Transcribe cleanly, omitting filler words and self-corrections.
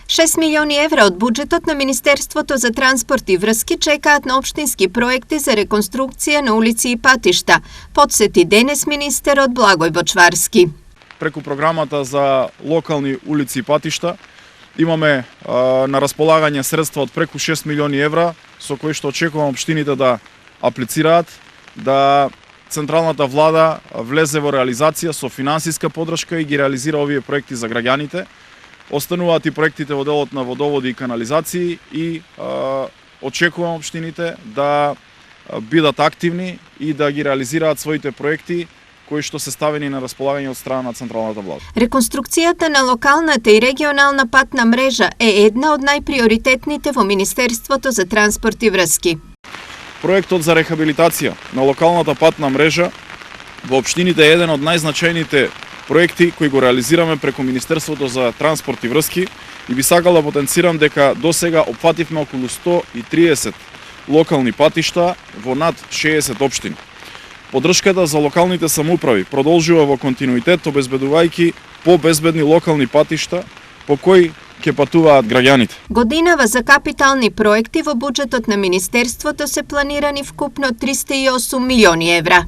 6 милиони евра од буџетот на Министерството за транспорт и врски чекаат на општински проекти за реконструкција на улици и патишта, подсети денес министерот Благој Бочварски. Преку програмата за локални улици и патишта имаме на располагање средства од преку 6 милиони евра, со кои што очекувам општините да аплицираат, да централната влада влезе во реализација со финансиска подршка и ги реализира овие проекти за граѓаните. Остануваат и проектите во делот на водоводи и канализации и очекувам општините да бидат активни и да ги реализираат своите проекти кои што се ставени на располагање од страна на централната влада. Реконструкцијата на локалната и регионална патна мрежа е една од најприоритетните во Министерството за транспорт и врски. Проектот за рехабилитација на локалната патна мрежа во општините е еден од најзначајните проекти кои го реализираме преку Министерството за транспорт и врски и би сакал да потенцирам дека досега опфативме околу 130 локални патишта во над 60 општини. Поддршката за локалните самоуправи продолжува во континуитет, обезбедувајќи побезбедни локални патишта по кои ќе патуваат граѓаните. Годинава за капитални проекти во буџетот на Министерството се планирани вкупно 308 милиони евра.